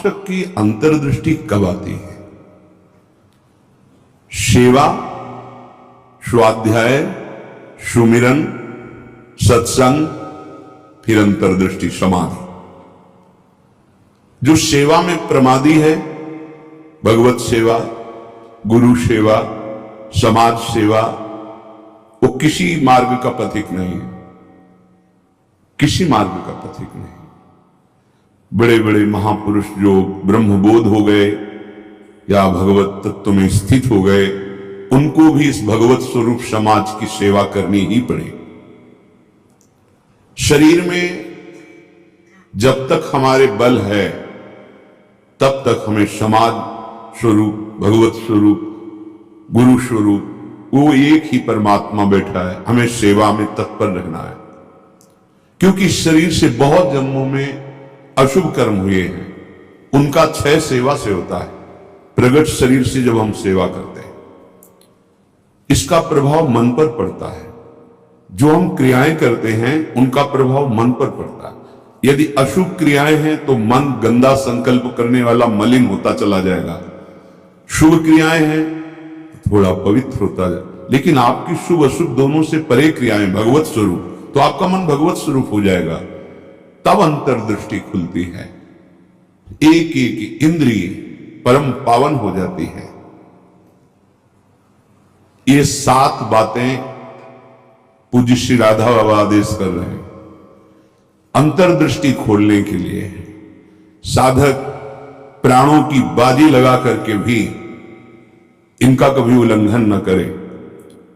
उपासक की अंतर्दृष्टि कब आती है? सेवा, स्वाध्याय, सुमिरन, सत्संग, फिर अंतर्दृष्टि, समाधि। जो सेवा में प्रमादी है, भगवत सेवा, गुरु सेवा, समाज सेवा, वो किसी मार्ग का पथिक नहीं है, किसी मार्ग का पथिक नहीं। बड़े बड़े महापुरुष जो ब्रह्मबोध हो गए या भगवत तत्व में स्थित हो गए, उनको भी इस भगवत स्वरूप समाज की सेवा करनी ही पड़े। शरीर में जब तक हमारे बल है तब तक हमें समाज स्वरूप, भगवत स्वरूप, गुरु स्वरूप, वो एक ही परमात्मा बैठा है, हमें सेवा में तत्पर रहना है। क्योंकि शरीर से बहुत जन्मों में अशुभ कर्म हुए हैं, उनका क्षय सेवा से होता है। प्रगट शरीर से जब हम सेवा करते हैं, इसका प्रभाव मन पर पड़ता है। जो हम क्रियाएं करते हैं उनका प्रभाव मन पर पड़ता है। यदि अशुभ क्रियाएं हैं तो मन गंदा संकल्प करने वाला मलिन होता चला जाएगा। शुभ क्रियाएं हैं तो थोड़ा पवित्र होता जाए। लेकिन आपकी शुभ अशुभ दोनों से परे क्रियाएं भगवत स्वरूप, तो आपका मन भगवत स्वरूप हो जाएगा। तब अंतर्दृष्टि खुलती है, एक एक इंद्रिय परम पावन हो जाती है। ये 7 बातें पूज्य श्री राधा बाबा आदेश कर रहे हैं अंतर्दृष्टि खोलने के लिए। साधक प्राणों की बाजी लगा करके भी इनका कभी उल्लंघन न करे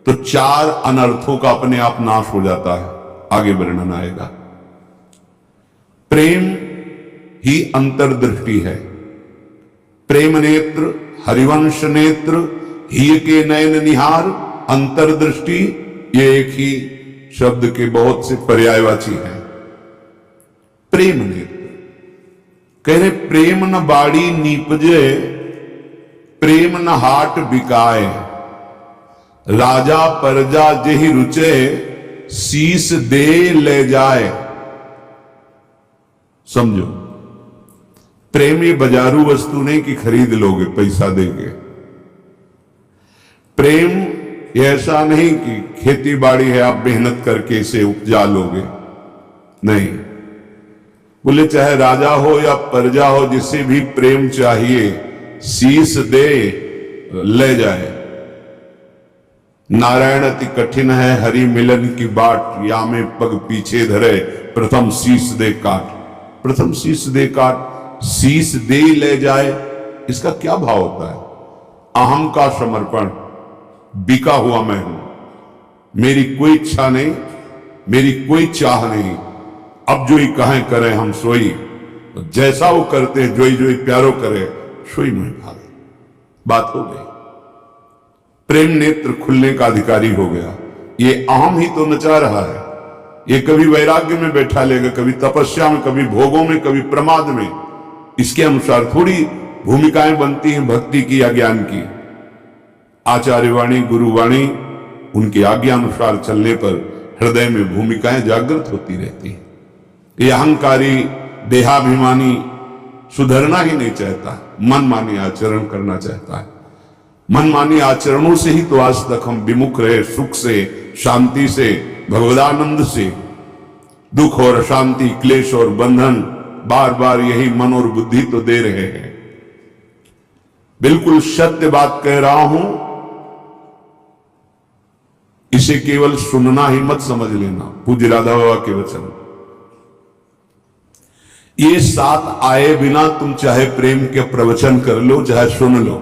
तो 4 अनर्थों का अपने आप नाश हो जाता है। आगे वर्णन आएगा। प्रेम ही अंतर्दृष्टि है। प्रेम नेत्र, हरिवंश नेत्र, ही के नयन निहार, अंतर्दृष्टि, ये एक ही शब्द के बहुत से पर्यायवाची हैं। प्रेम नेत्र कह रहे प्रेम न बाड़ी नीपजे, प्रेम न हाट बिकाए, राजा परजा जेहि रुचे, शीस दे ले जाए। समझो, प्रेम ये बाजारू वस्तु नहीं कि खरीद लोगे पैसा देंगे। प्रेम ये ऐसा नहीं कि खेती बाड़ी है आप मेहनत करके इसे उपजा लोगे, नहीं। बोले चाहे राजा हो या प्रजा हो, जिसे भी प्रेम चाहिए शीस दे ले जाए। नारायण अति कठिन है हरि मिलन की बाट, या में पग पीछे धरे, प्रथम शीस दे काट। प्रथम शीस दे काट, शीस दे ले जाए, इसका क्या भाव होता है? अहम का समर्पण, बिका हुआ मैं हूं, मेरी कोई इच्छा नहीं, मेरी कोई चाह नहीं, अब जो ही कहें करें हम सोई, तो जैसा वो करते हैं जोई जोई प्यारो करे, सोई मुझे भागे। बात हो गई। प्रेम नेत्र खुलने का अधिकारी हो गया। ये अहम ही तो नचा रहा है। ये कभी वैराग्य में बैठा लेगा, कभी तपस्या में, कभी भोगों में, कभी प्रमाद में। इसके अनुसार थोड़ी भूमिकाएं बनती हैं भक्ति की या ज्ञान की। आचार्यवाणी, गुरुवाणी, उनकी आज्ञा अनुसार चलने पर हृदय में भूमिकाएं जागृत होती रहती हैं। ये अहंकारी देहाभिमानी सुधरना ही नहीं चाहता, मनमानी आचरण करना चाहता है। मनमानी आचरणों से ही तो आज तक हम विमुख रहे, सुख से, शांति से, भगवदानंद से। दुख और अशांति, क्लेश और बंधन बार बार यही मन और बुद्धि तो दे रहे हैं। बिल्कुल सत्य बात कह रहा हूं, इसे केवल सुनना ही मत समझ लेना। पूज्य राधा बाबा के वचन। ये 7 आए बिना तुम चाहे प्रेम के प्रवचन कर लो, चाहे सुन लो,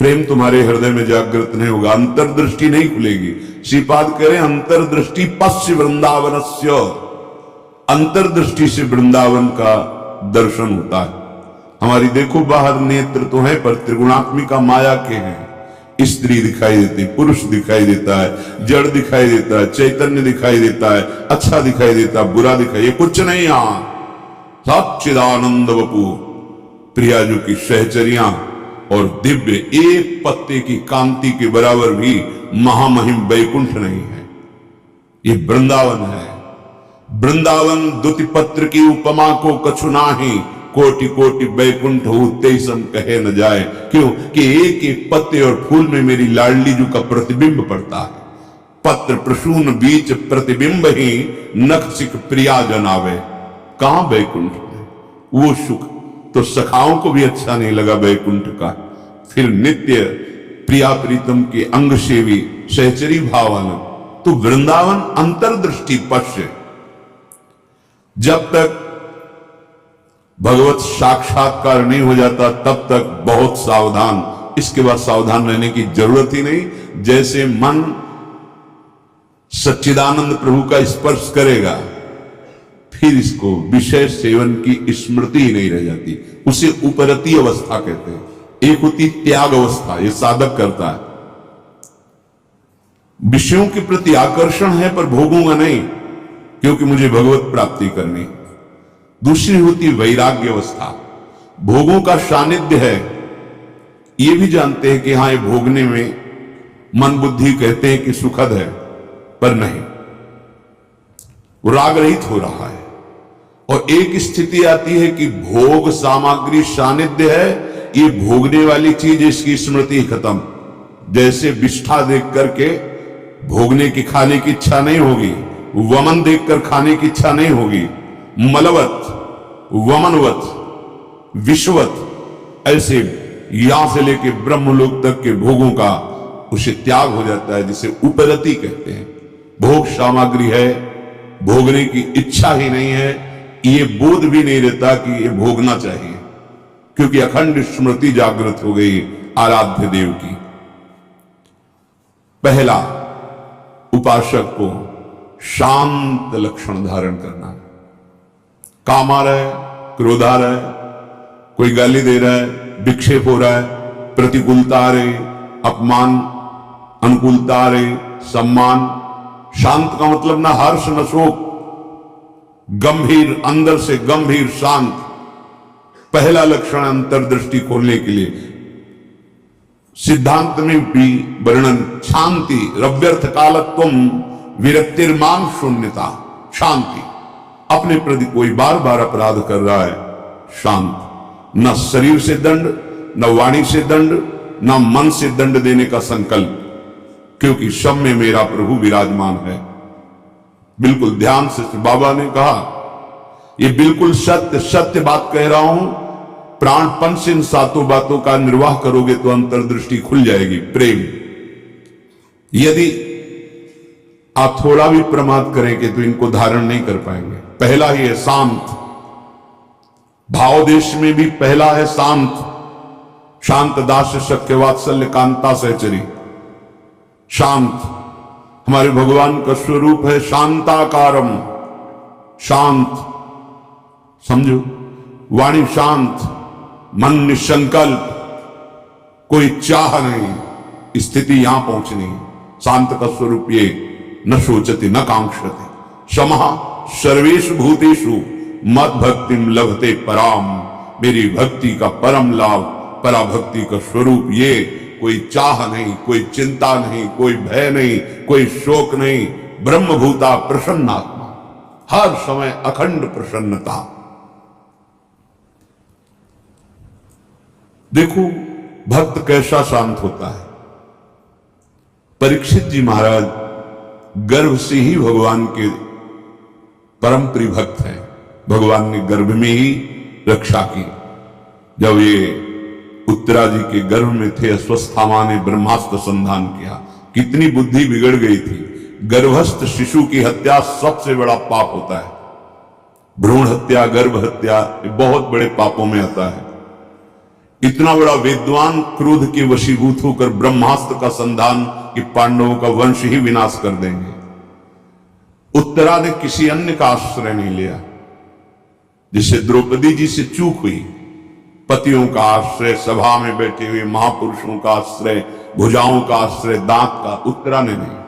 प्रेम तुम्हारे हृदय में जागृत नहीं होगा, अंतर्दृष्टि नहीं खुलेगी। श्रीपाद कह रहे अंतर्दृष्टि पश्य वृंदावनस्य, अंतर्दृष्टि से वृंदावन का दर्शन होता है। हमारी देखो बाहर नेत्र तो है पर त्रिगुणात्मिका माया के हैं। स्त्री दिखाई देती, पुरुष दिखाई देता है, जड़ दिखाई देता है, चैतन्य दिखाई देता है, अच्छा दिखाई देता है, बुरा दिखाई, ये कुछ नहीं। यहां सच्चिदानंद वपु प्रियाजू की सहचरियां और दिव्य एक पत्ते की कांति के बराबर भी महामहिम वैकुंठ नहीं है। ये वृंदावन है। वृंदावन द्युति पत्र की उपमा को कछु नाही, कोटि कोटि बैकुंठ हो तेईसम कहे न जाए। क्यों कि एक एक पत्ते और फूल में मेरी लाडली जी का प्रतिबिंब पड़ता है। पत्र प्रसून बीच प्रतिबिंब ही नख सिख प्रिया जनावे। कहां बैकुंठ में वो सुख तो सखाओं को भी अच्छा नहीं लगा बैकुंठ का। फिर नित्य प्रिया प्रीतम के अंग सेवी सहचरी भावान तो वृंदावन अंतर्दृष्टि पश्य। जब तक भगवत साक्षात्कार नहीं हो जाता तब तक बहुत सावधान। इसके बाद सावधान रहने की जरूरत ही नहीं। जैसे मन सच्चिदानंद प्रभु का स्पर्श करेगा फिर इसको विषय सेवन की स्मृति ही नहीं रह जाती। उसे उपरती अवस्था कहते हैं। एक होती त्याग अवस्था, ये साधक करता है। विषयों के प्रति आकर्षण है पर भोगूंगा नहीं क्योंकि मुझे भगवत प्राप्ति करनी। दूसरी होती वैराग्य अवस्था, भोगों का सानिध्य है, ये भी जानते हैं कि हां ये भोगने में मन बुद्धि कहते हैं कि सुखद है पर नहीं, वो राग रहित हो रहा है। और एक स्थिति आती है कि भोग सामग्री सानिध्य है, ये भोगने वाली चीज इसकी स्मृति खत्म। जैसे विष्ठा देख करके भोगने की खाने की इच्छा नहीं होगी, वमन देखकर खाने की इच्छा नहीं होगी। मलवत वमनवत विश्ववत ऐसे यहां से लेके ब्रह्मलोक तक के भोगों का उसे त्याग हो जाता है, जिसे उपरति कहते हैं। भोग सामग्री है, भोगने की इच्छा ही नहीं है, ये बोध भी नहीं रहता कि ये भोगना चाहिए क्योंकि अखंड स्मृति जागृत हो गई आराध्य देव की। पहला उपासक को शांत लक्षण धारण करना है। काम आ रहा है, क्रोध आ रहा है, कोई गाली दे रहा है, विक्षेप हो रहा है, प्रतिकूलता आ रही, अपमान, अनुकूलता आ रही, सम्मान। शांत का मतलब ना हर्ष न शोक, गंभीर, अंदर से गंभीर शांत। पहला लक्षण अंतर्दृष्टि खोलने के लिए सिद्धांत में भी वर्णन शांति, रव्यर्थ कालत्वम विरक्तिर्मान शून्यता। शांति, अपने प्रति कोई बार बार अपराध कर रहा है, शांत। न शरीर से दंड, न वाणी से दंड, न मन से दंड देने का संकल्प, क्योंकि सब में मेरा प्रभु विराजमान है। बिल्कुल ध्यान से बाबा ने कहा, ये बिल्कुल सत्य सत्य बात कह रहा हूं। प्राणपन से इन सातों बातों का निर्वाह करोगे तो अंतर्दृष्टि खुल जाएगी। प्रेम, यदि आप थोड़ा भी प्रमाद करेंगे तो इनको धारण नहीं कर पाएंगे। पहला ही है शांत, भाव देश में भी पहला है शांत। शांत दास शक्य वात्सल्य कांता सहचरी। शांत हमारे भगवान का स्वरूप है, शांताकारम, शांत। समझो, वाणी शांत, मन निसंकल्प, कोई चाह नहीं, स्थिति यहां पहुंचनी। शांत का स्वरूप ये न सोचते न कांक्षते, समः सर्वेषु भूतेषु मद भक्तिम लभते पराम। मेरी भक्ति का परम लाभ, पराभक्ति का स्वरूप ये। कोई चाह नहीं, कोई चिंता नहीं, कोई भय नहीं, कोई शोक नहीं। ब्रह्मभूता प्रसन्नात्मा, हर समय अखंड प्रसन्नता। देखो भक्त कैसा शांत होता है। परीक्षित जी महाराज गर्भ से ही भगवान के परम प्रिय भक्त हैं। भगवान ने गर्भ में ही रक्षा की। जब ये उत्तरा जी के गर्भ में थे, अस्वस्थामा ने ब्रह्मास्त्र संधान किया। कितनी बुद्धि बिगड़ गई थी। गर्भस्थ शिशु की हत्या सबसे बड़ा पाप होता है। भ्रूण हत्या, गर्भ हत्या, ये बहुत बड़े पापों में आता है। इतना बड़ा विद्वान क्रोध के वशीभूत होकर ब्रह्मास्त्र का संधान कि पांडवों का वंश ही विनाश कर देंगे। उत्तरा ने किसी अन्य का आश्रय नहीं लिया। जिसे द्रौपदी जी से चूक हुई, पतियों का आश्रय, सभा में बैठे हुए महापुरुषों का आश्रय, भुजाओं का आश्रय, दांत का, उत्तरा ने नहीं।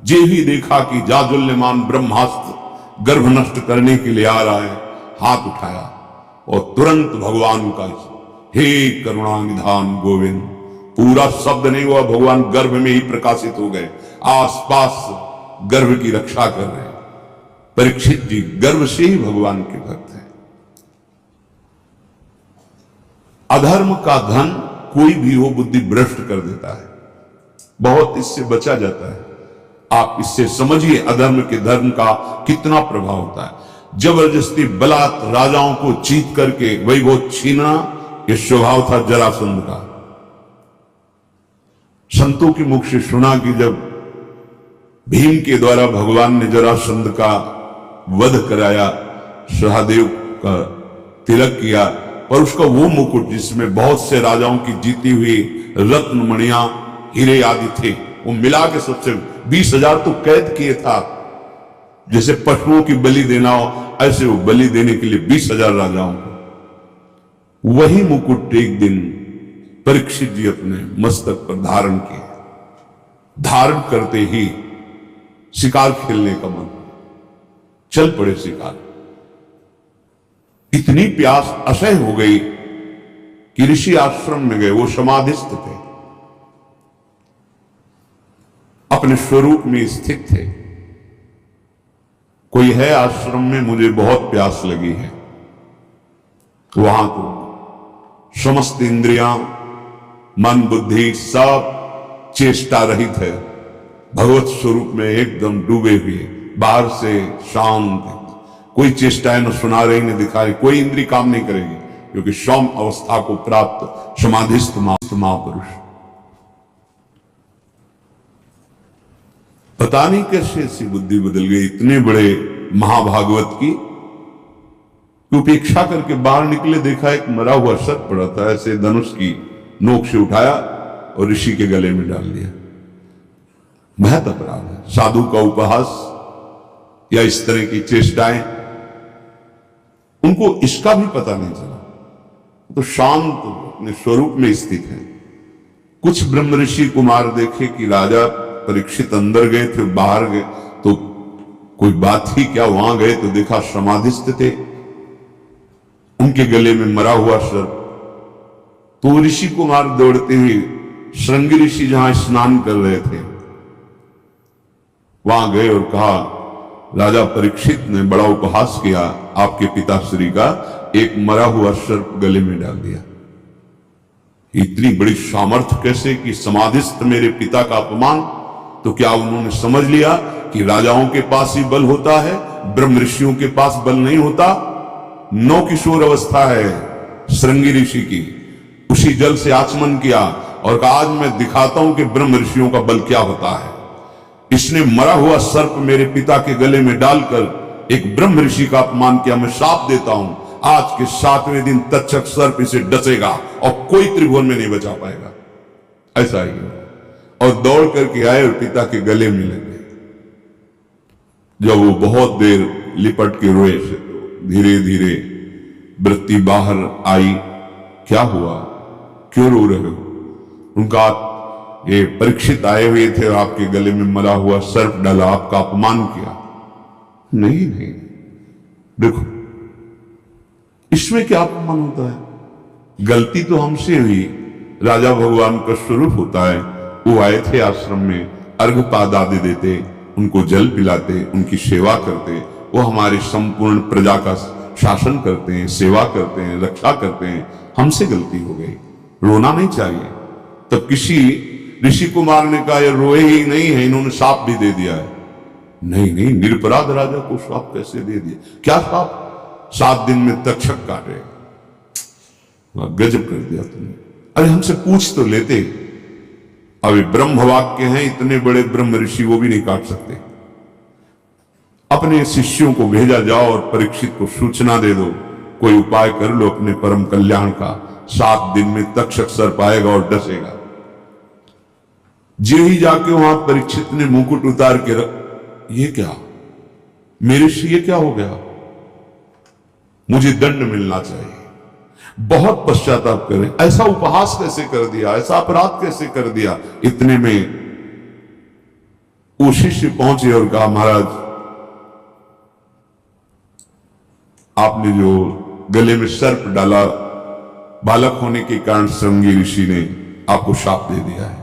जे ही देखा कि जाजुल्यमान ब्रह्मास्त्र गर्भ नष्ट करने के लिए आ रहा है, हाथ उठाया और तुरंत भगवान का, हे करुणा निधान गोविंद। पूरा शब्द नहीं हुआ, भगवान गर्भ में ही प्रकाशित हो गए, आसपास गर्भ की रक्षा कर रहे हैं। परीक्षित जी गर्भ से ही भगवान के भक्त हैं। अधर्म का धन कोई भी हो बुद्धि भ्रष्ट कर देता है, बहुत इससे बचा जाता है। आप इससे समझिए अधर्म के धर्म का कितना प्रभाव होता है। जबरदस्ती बलात् राजाओं को जीत करके वैभव छीनना, यह स्वभाव था जरासंध का। संतों के मुख से सुना कि जब भीम के द्वारा भगवान ने जरासंध का वध कराया, सहदेव का तिलक किया, और उसका वो मुकुट जिसमें बहुत से राजाओं की जीती हुई रत्न मणियां हीरे आदि थे, वो मिला के सबसे 20,000 तो कैद किए था। जैसे पशुओं की बलि देना हो, ऐसे वो बलि देने के लिए 20,000 राजाओं को। वही मुकुट एक दिन परीक्षित जी अपने मस्तक पर धारण किए। धारण करते ही शिकार खेलने का मन, चल पड़े शिकार। इतनी प्यास असह्य हो गई कि ऋषि आश्रम में गए। वो समाधिस्थ थे, अपने स्वरूप में स्थित थे। कोई है आश्रम में, मुझे बहुत प्यास लगी है। वहां तो समस्त इंद्रियां, मन बुद्धि सब चेष्टा रहित है, भगवत स्वरूप में एकदम डूबे हुए, बाहर से शांत, कोई चेष्टाएं न सुना रही न दिखा रही, कोई इंद्री काम नहीं करेगी, क्योंकि सौम अवस्था को प्राप्त समाधिस्थ महापुरुष। पता नहीं कैसे ऐसी बुद्धि बदल गई इतने बड़े महाभागवत की, उपेक्षा करके बाहर निकले, देखा एक मरा हुआ सर्प पड़ा था, ऐसे धनुष की नोक से उठाया और ऋषि के गले में डाल दिया। महत अपराध है। साधु का उपहास या इस तरह की चेष्टाएं, उनको इसका भी पता नहीं चला, तो शांत अपने स्वरूप में स्थित है। कुछ ब्रह्म ऋषि कुमार देखे कि राजा परीक्षित अंदर गए थे, बाहर गए तो कोई बात ही क्या, वहां गए तो देखा समाधिस्थ थे, उनके गले में मरा हुआ सर्प। तो ऋषि कुमार दौड़ते हुए श्रृंगी ऋषि जहां स्नान कर रहे थे वहां गए और कहा, राजा परीक्षित ने बड़ा उपहास किया आपके पिताश्री का, एक मरा हुआ सर्प गले में डाल दिया। इतनी बड़ी सामर्थ्य कैसे कि समाधिस्थ मेरे पिता का अपमान। तो क्या उन्होंने समझ लिया कि राजाओं के पास ही बल होता है, ब्रह्म ऋषियों के पास बल नहीं होता? नौ किशोर अवस्था है श्रृंगी ऋषि की, उसी जल से आचमन किया और कहा आज मैं दिखाता हूं कि ब्रह्म ऋषियों का बल क्या होता है। इसने मरा हुआ सर्प मेरे पिता के गले में डालकर एक ब्रह्म ऋषि का अपमान किया। मैं शाप देता हूं, आज के 7वें दिन तक्षक सर्प इसे डसेगा और कोई त्रिभुवन में नहीं बचा पाएगा। ऐसा ही और दौड़ करके आए और पिता के गले में लगे। जब वो बहुत देर लिपट के रोए, धीरे धीरे वृत्ति बाहर आई। क्या हुआ, क्यों रो रहे हो? उनका ये परीक्षित आए हुए थे, आपके गले में मरा हुआ सर्प डाला, आपका अपमान किया। नहीं नहीं, देखो इसमें क्या अपमान होता है? गलती तो हमसे हुई, राजा भगवान का स्वरूप होता है। वो आए थे आश्रम में, अर्घपाद आदि देते, उनको जल पिलाते, उनकी सेवा करते, वो हमारी संपूर्ण प्रजा का शासन करते हैं, सेवा करते हैं, रक्षा करते हैं। हमसे गलती हो गई, रोना नहीं चाहिए। तब किसी ऋषि कुमार ने कहा ये रोए ही नहीं है, इन्होंने शाप भी दे दिया है। नहीं नहीं, निरपराध राजा को शाप कैसे दे दिया? क्या शाप? 7 दिन में तक्षक काटे। गजब कर दिया तुमने। अरे हमसे पूछ तो लेते। अभी ब्रह्म वाक्य हैं, इतने बड़े ब्रह्म ऋषि वो भी नहीं काट सकते। अपने शिष्यों को भेजा जाओ और परीक्षित को सूचना दे दो, कोई उपाय कर लो अपने परम कल्याण का। 7 दिन में तक्षक सर्प आएगा और डसेगा। जे ही जाके वहां परीक्षित ने मुकुट उतार के ये क्या मेरे से, ये क्या हो गया? मुझे दंड मिलना चाहिए। बहुत पश्चाताप करें, ऐसा उपहास कैसे कर दिया, ऐसा अपराध कैसे कर दिया? इतने में वो शिष्य पहुंचे और कहा महाराज आपने जो गले में सर्प डाला, बालक होने के कारण श्रृंगी ऋषि ने आपको शाप दे दिया है।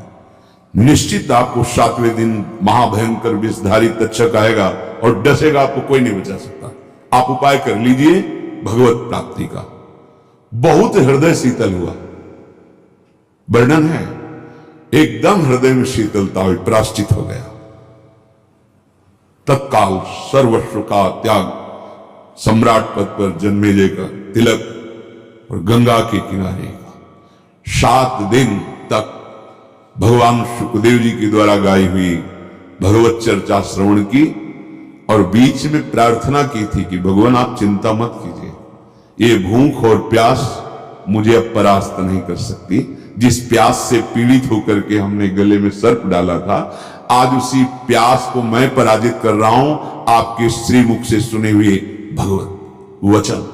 निश्चित आपको 7वें दिन महाभयंकर विषधारी तक्षक आएगा और डसेगा, आपको कोई नहीं बचा सकता। आप उपाय कर लीजिए भगवत प्राप्ति का। बहुत हृदय शीतल हुआ। वर्णन है, एकदम हृदय में शीतलता हुई, प्राश्चित हो गया। तत्काल सर्वस्व का त्याग, सम्राट पद पर जन्मेजय का तिलक और गंगा के किनारे का 7 दिन तक भगवान शुकदेव जी के द्वारा गाई हुई भगवत चर्चा श्रवण की और बीच में प्रार्थना की थी कि भगवान आप चिंता मत कीजिए, ये भूख और प्यास मुझे अब परास्त नहीं कर सकती। जिस प्यास से पीड़ित होकर के हमने गले में सर्प डाला था, आज उसी प्यास को मैं पराजित कर रहा हूं आपके श्रीमुख से सुने हुए भगवत वचन।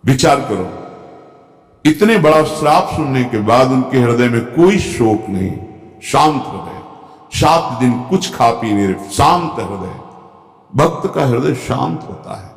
विचार करो, इतने बड़ा श्राप सुनने के बाद उनके हृदय में कोई शोक नहीं, शांत हृदय, 7 दिन कुछ खा पी नहीं रहे, शांत हृदय। भक्त का हृदय शांत होता है।